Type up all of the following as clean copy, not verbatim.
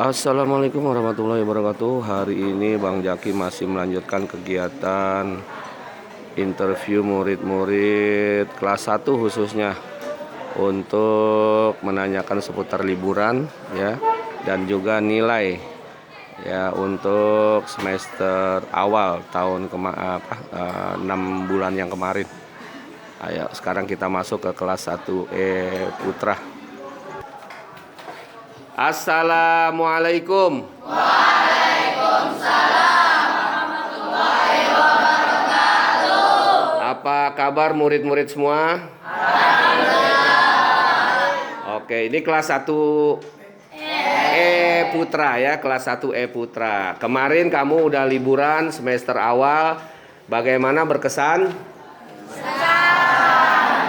Assalamualaikum warahmatullahi wabarakatuh. Hari ini Bang Jaki masih melanjutkan kegiatan interview murid-murid kelas 1 khususnya untuk menanyakan seputar liburan ya, dan juga nilai ya untuk semester awal tahun 6 bulan yang kemarin. Ayo sekarang kita masuk ke kelas 1E Putra. Assalamualaikum. Waalaikumsalam warahmatullahi wabarakatuh. Apa kabar murid-murid semua? Alhamdulillah. Oke, ini kelas 1 E Putra ya, kelas 1 E Putra. Kemarin kamu udah liburan semester awal. Bagaimana, berkesan?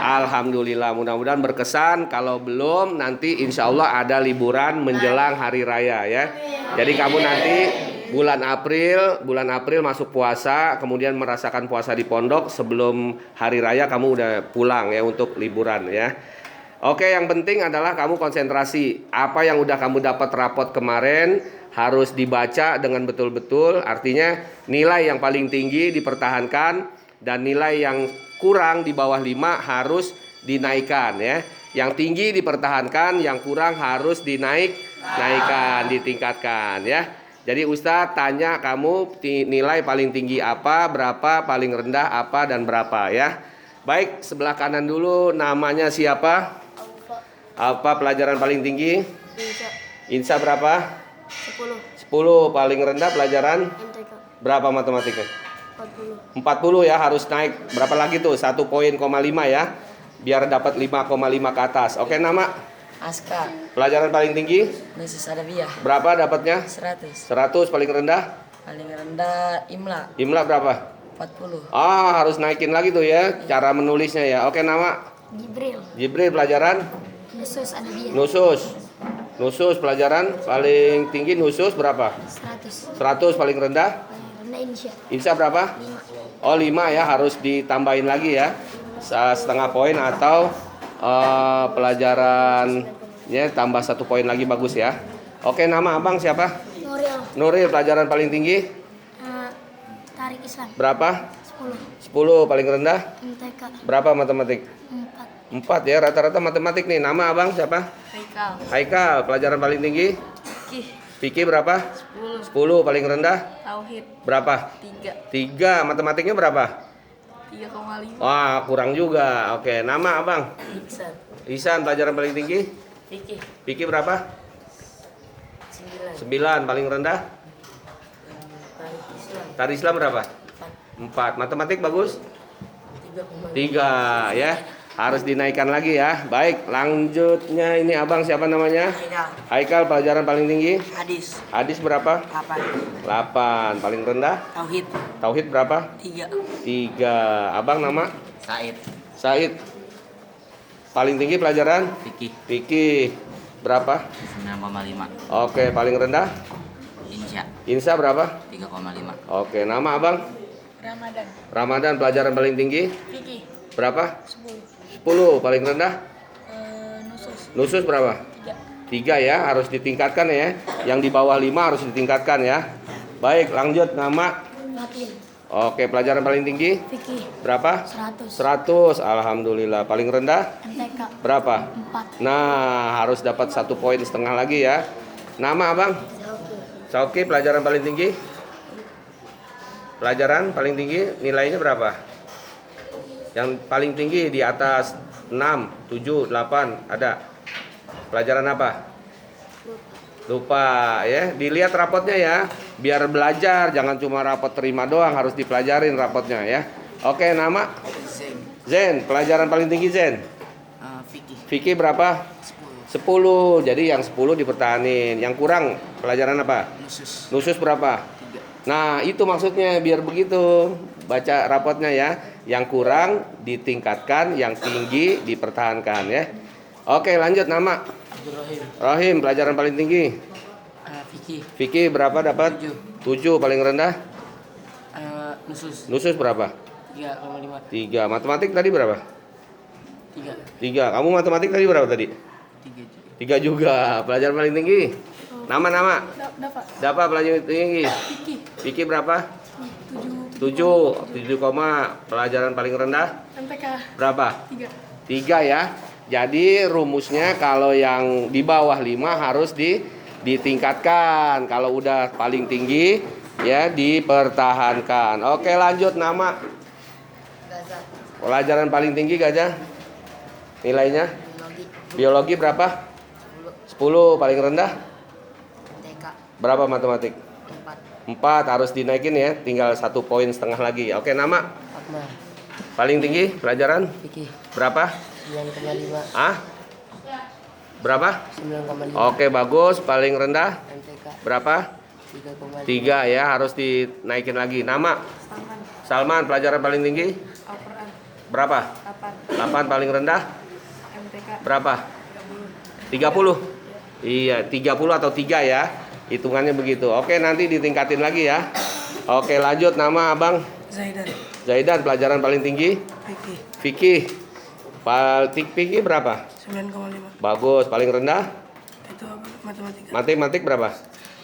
Alhamdulillah, mudah-mudahan berkesan. Kalau belum, nanti insya Allah ada liburan menjelang hari raya ya. Jadi kamu nanti bulan April masuk puasa, kemudian merasakan puasa di pondok. Sebelum hari raya kamu udah pulang ya untuk liburan ya. Oke, yang penting adalah kamu konsentrasi. Apa yang udah kamu dapat rapot kemarin harus dibaca dengan betul-betul. Artinya nilai yang paling tinggi dipertahankan dan nilai yang kurang di bawah 5 harus dinaikkan ya. Yang tinggi dipertahankan, yang kurang harus dinaikkan, ditingkatkan ya. Jadi Ustadz tanya kamu nilai paling tinggi apa, berapa, paling rendah apa, dan berapa ya. Baik, sebelah kanan dulu, namanya siapa? Apa pelajaran paling tinggi? Insa berapa? 10. Paling rendah pelajaran? Berapa matematiknya? 40 ya, harus naik berapa lagi tuh? 1,5 ya, biar dapat 5,5 ke atas. Oke, nama? Aska. Pelajaran paling tinggi? Nusus Arabia. Berapa dapatnya? 100. Paling rendah? Paling rendah Imla. Imla berapa? 40. Harus naikin lagi tuh ya, cara menulisnya ya. Oke, nama? Jibril. Pelajaran? Nusus Arabia. Nusus pelajaran paling tinggi. Nusus berapa? 100. Paling rendah? Insya berapa? 5 ya, harus ditambahin lagi ya, setengah poin atau pelajarannya tambah 1 poin lagi, bagus ya. Oke, nama abang siapa? Nuril. Pelajaran paling tinggi? Tarik Islam. Berapa? 10. Paling rendah? MTK. Berapa matematik? 4 ya, rata-rata matematik nih. Nama abang siapa? Haikal. Pelajaran paling tinggi? Fikih berapa? 10. Paling rendah? Tauhid. Berapa? 3. Matematiknya berapa? 3,5. Wah, kurang juga. Oke, nama abang? Ihsan. Pelajaran paling tinggi? Fikih berapa? 9. Paling rendah? Tarik Islam berapa? 4. Matematik bagus? 3 ya. Harus dinaikkan lagi ya. Baik, lanjutnya ini abang siapa namanya? Haikal. Pelajaran paling tinggi? Hadis berapa? 8. Paling rendah? Tauhid berapa? 3. Abang nama? Said. Paling tinggi pelajaran? Fikih berapa? 9,5. Oke, paling rendah? Insya berapa? 3,5. Oke, nama abang? Ramadan. Pelajaran paling tinggi? Berapa? 10. Paling rendah? Nusus berapa? 3 ya, harus ditingkatkan ya. Yang di bawah 5 harus ditingkatkan ya. Baik, lanjut. Nama? Oke, pelajaran paling tinggi? Fikih. Berapa? 100. Alhamdulillah. Paling rendah? MTK. Berapa? 4. Nah, harus dapat 1,5 poin lagi ya. Nama abang? Sauki. Pelajaran paling tinggi? Pelajaran paling tinggi nilainya berapa? Yang paling tinggi di atas 6, 7, 8 ada. Pelajaran apa? Lupa ya. Dilihat rapotnya ya, biar belajar, jangan cuma rapot terima doang, harus dipelajarin rapotnya ya. Oke, nama? Zen. Pelajaran paling tinggi Zen? Fikih berapa? 10. Jadi yang 10 dipertahanin. Yang kurang pelajaran apa? Nusus berapa? Nah, itu maksudnya biar begitu. Baca rapotnya ya. Yang kurang ditingkatkan, yang tinggi dipertahankan ya. Oke, lanjut. Nama? Rohim. Pelajaran paling tinggi? Fikih berapa dapat? 7. Paling rendah? Nusus berapa? 3. Matematik tadi berapa? 3. Kamu matematik tadi berapa tadi? 3 juga. Pelajaran paling tinggi? Nama. Dapat. Dapat pelajaran tinggi. Vicky. Vicky berapa? 7 koma. Pelajaran paling rendah MTK berapa? 3. 3 ya. Jadi rumusnya kalau yang di bawah 5 harus ditingkatkan. Kalau udah paling tinggi ya dipertahankan. Oke, lanjut. Nama. Gaza. Pelajaran paling tinggi Gajah. Nilainya Biologi. biologi berapa? 10. 10. Paling rendah TK. berapa matematik? 4. 4 harus dinaikin ya, tinggal 1,5 poin lagi. Oke, nama. Akmal. Paling tinggi pelajaran Vicky. berapa? 9,5. Ah? Berapa? 9,5. Oke, bagus. Paling rendah MTK. berapa? 3,5. 3 ya, harus dinaikin lagi. Nama. Salman, pelajaran paling tinggi Al-Quran berapa? 8. 8. Paling rendah MTK berapa? 30. Iya, 30 atau 3 ya. Hitungannya begitu. Oke, nanti ditingkatin lagi ya. Oke, lanjut. Nama Abang. Zaidan. Zaidan, pelajaran paling tinggi Vicky Vicky. Vicky berapa? 9,5. Bagus. Paling rendah Itu apa? Matematika matematik berapa?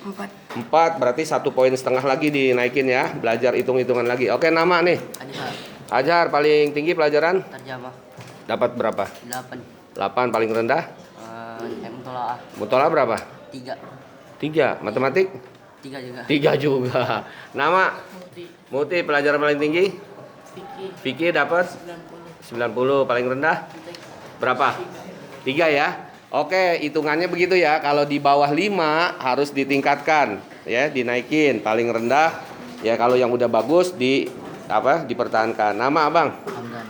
4. 4, berarti 1,5 poin lagi dinaikin ya. Belajar hitung-hitungan lagi. Oke, nama nih. Adihar. Ajar, paling tinggi pelajaran Terjemah. dapat berapa? 8. 8. Paling rendah Mutola'ah. mutola berapa? 3. 3. Matematik 3 juga. 3 juga. Nama Muti, pelajaran paling tinggi Vicky dapat 90. Paling rendah berapa? 3 ya. Oke, hitungannya begitu ya. Kalau di bawah 5 harus ditingkatkan ya, dinaikin. Paling rendah ya, kalau yang udah bagus dipertahankan. Nama Abang. Hamdan.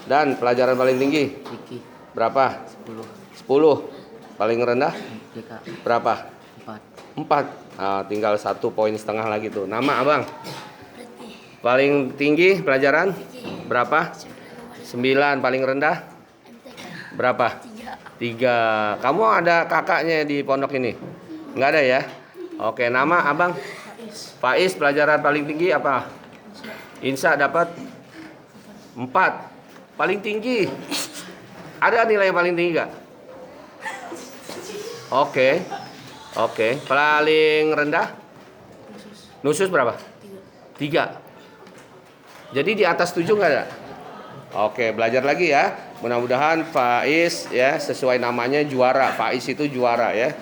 Dan pelajaran paling tinggi Vicky. berapa? 10. 10. Paling rendah TK. berapa? 4. 4. Tinggal 1,5 poin lagi tuh. Nama Abang. Berarti Paling tinggi pelajaran Vicky berapa? 9. Paling rendah MTK berapa? 3. 3. Kamu ada kakaknya di pondok ini? Nggak ada ya? Oke, nama Abang. Faiz, pelajaran paling tinggi apa? Insya dapat 4. Paling tinggi. Ada nilai yang paling tinggi nggak? Oke. Paling rendah? Nusus berapa? 3. Jadi di atas 7 nggak ada? Oke, belajar lagi ya. Mudah-mudahan Faiz ya sesuai namanya juara. Faiz itu juara ya.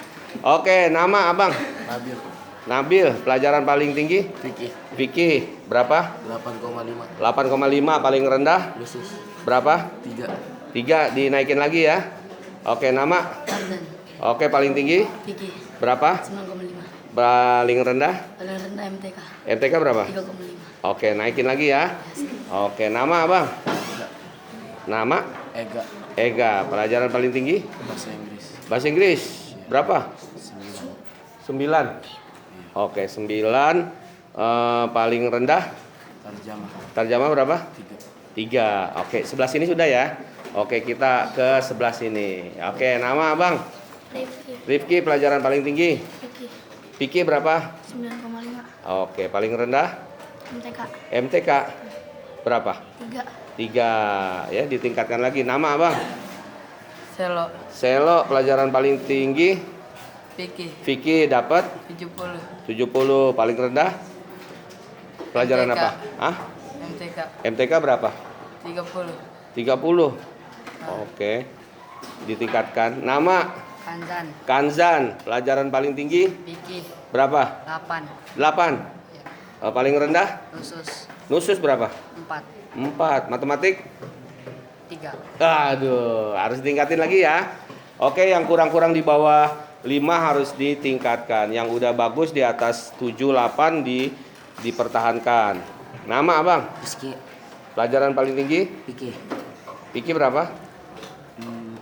Oke, nama Abang. Nabil. Nabil, pelajaran paling tinggi? Vicky. Vicky, berapa? 8,5. 8,5. Paling rendah Lusus. berapa? 3. 3, dinaikin lagi ya. Oke, nama. Hamdan. Oke, paling tinggi Vicky berapa? 9,5. Paling rendah Paling rendah MTK MTK berapa? 3,5. Oke, naikin lagi ya. Oke, nama Abang. Nama Ega. Ega, pelajaran paling tinggi Bahasa Inggris. bahasa Inggris berapa? 9. Oke, 9. Paling rendah Terjemah. terjemah berapa? 3. 3. Oke, sebelah sini sudah ya. Oke, kita ke sebelah sini. Oke, nama Abang. Rifki Rifki, pelajaran paling tinggi Vicky Vicky berapa? 9,5. Oke, paling rendah MTK MTK berapa? 3. 3 ya, ditingkatkan lagi. Nama Abang. Selo. Selo, pelajaran paling tinggi Vicky. Vicky dapat 70. 70. Paling rendah pelajaran MTK. apa? Ah? MTK. MTK berapa? 30. 30. Oke. Ditingkatkan. Nama Kanzan. Kanzan, pelajaran paling tinggi Vicky. berapa? 8. 8. Paling rendah Lusus. Nusus berapa? 4. 4. Matematik? 3. Aduh, harus ditingkatin lagi ya. Oke, yang kurang-kurang di bawah 5 harus ditingkatkan. Yang udah bagus di atas 7, 8 dipertahankan. Nama Abang. Rizky. Pelajaran paling tinggi Vicky. Vicky berapa?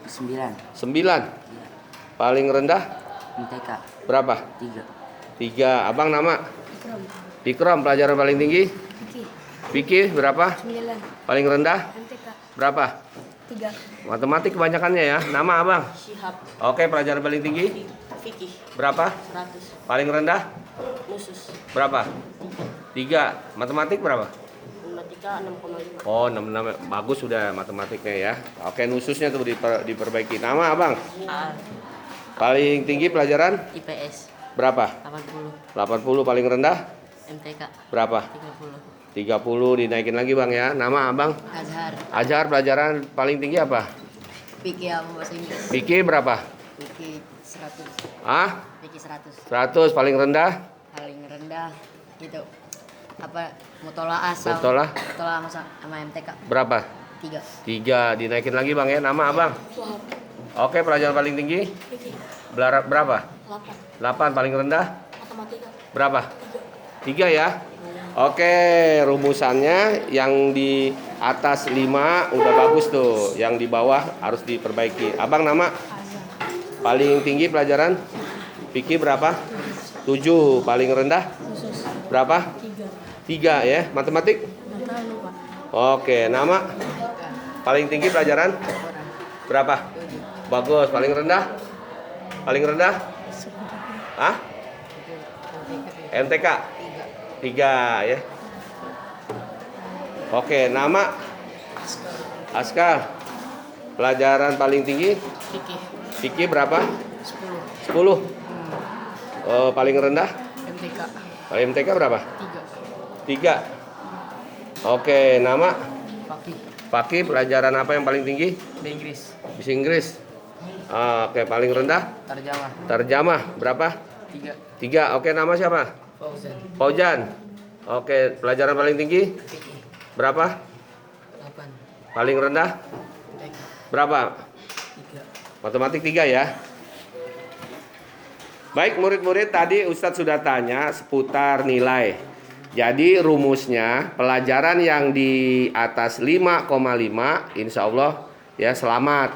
9. 9. Paling rendah MTK. berapa? 3. 3. Abang nama Ikram Ikram, pelajaran paling tinggi Vicky Vicky berapa? 9. Paling rendah MTK berapa? 3. Matematik kebanyakannya ya. Nama Abang. Syihab. Oke, pelajaran paling tinggi Vicky. berapa? 100. Paling rendah Lusus. berapa? 3. Matematik berapa? Matematika 6,5. Oh, 6, bagus sudah matematiknya ya. Oke, nususnya tuh diperbaiki. Nama Abang. A. Paling tinggi pelajaran IPS. Berapa? 80. 80 paling rendah? MTK Berapa? 30. 30 dinaikin lagi Bang ya. Nama Abang? Azhar. Azhar pelajaran paling tinggi apa? Fikih sama bahasa Inggris. Fikih berapa? Fikih 100. Ah? Fikih 100. 100 paling rendah? Paling rendah itu apa? Mutolaah sama Mutolaah? Mutolaah sama MTK Berapa? 3. 3 dinaikin lagi Bang ya. Nama Abang? Oke, pelajaran paling tinggi? Berapa? 8 paling rendah? Berapa? 3 ya? Oke, rumusannya yang di atas 5 udah bagus tuh. Yang di bawah harus diperbaiki. Abang nama? Paling tinggi pelajaran? Fikih berapa? 7. Paling rendah? Berapa? 3 ya. Matematik? Oke, nama? Paling tinggi pelajaran? Berapa? Bagus. Paling rendah? Paling rendah? Hah? MTK? 3 ya. Oke, nama? Askar. Pelajaran paling tinggi? Fikih Fikih berapa? 10. 10. Paling rendah? MTK Paling MTK berapa? 3. 3. Oke, nama? Fakih Fakih. Pelajaran apa yang paling tinggi? Inggris. Bahasa Inggris. Oke, paling rendah? Terjemah Terjemah berapa? 3. 3. Oke, nama siapa? Fauzan. Paujan. Oke, pelajaran paling tinggi? Fikih Berapa? 8. Paling rendah? MTK Berapa? 3. Matematik 3 ya. Baik murid-murid, tadi Ustadz sudah tanya seputar nilai. Jadi rumusnya pelajaran yang di atas 5,5 insya Allah ya selamat.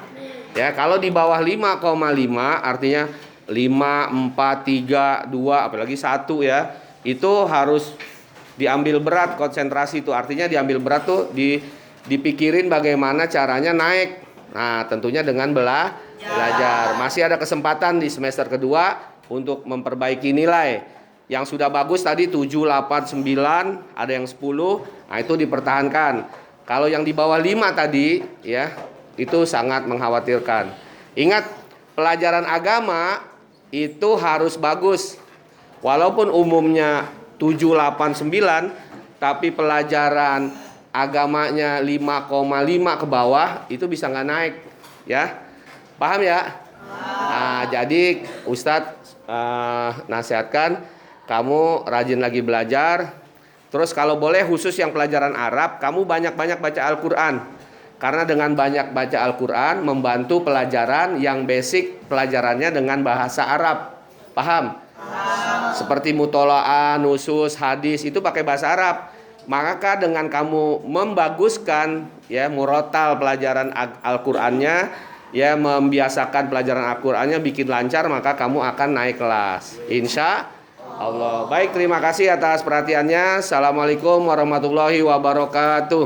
Ya, kalau di bawah 5,5 artinya 5, 4, 3, 2 apalagi 1 ya. Itu harus diambil berat konsentrasi itu. Artinya diambil berat tuh dipikirin bagaimana caranya naik. Nah, tentunya dengan belajar. Masih ada kesempatan di semester kedua untuk memperbaiki nilai. Yang sudah bagus tadi 7, 8, 9, ada yang 10. Nah, itu dipertahankan. Kalau yang di bawah 5 tadi ya, itu sangat mengkhawatirkan. Ingat, pelajaran agama itu harus bagus. Walaupun umumnya 7, 8, 9, tapi pelajaran agamanya 5,5 ke bawah itu bisa nggak naik ya. Paham ya? Nah, jadi Ustadz nasihatkan kamu rajin lagi belajar. Terus kalau boleh khusus yang pelajaran Arab, kamu banyak-banyak baca Al-Quran. Karena dengan banyak baca Al-Quran membantu pelajaran yang basic pelajarannya dengan bahasa Arab. Paham? Seperti mutola'ah, nusus, hadis itu pakai bahasa Arab. Maka dengan kamu membaguskan ya murotal pelajaran Al-Qur'annya, ya membiasakan pelajaran Al-Qur'annya bikin lancar, maka kamu akan naik kelas. Insya Allah. Baik, terima kasih atas perhatiannya. Assalamualaikum warahmatullahi wabarakatuh.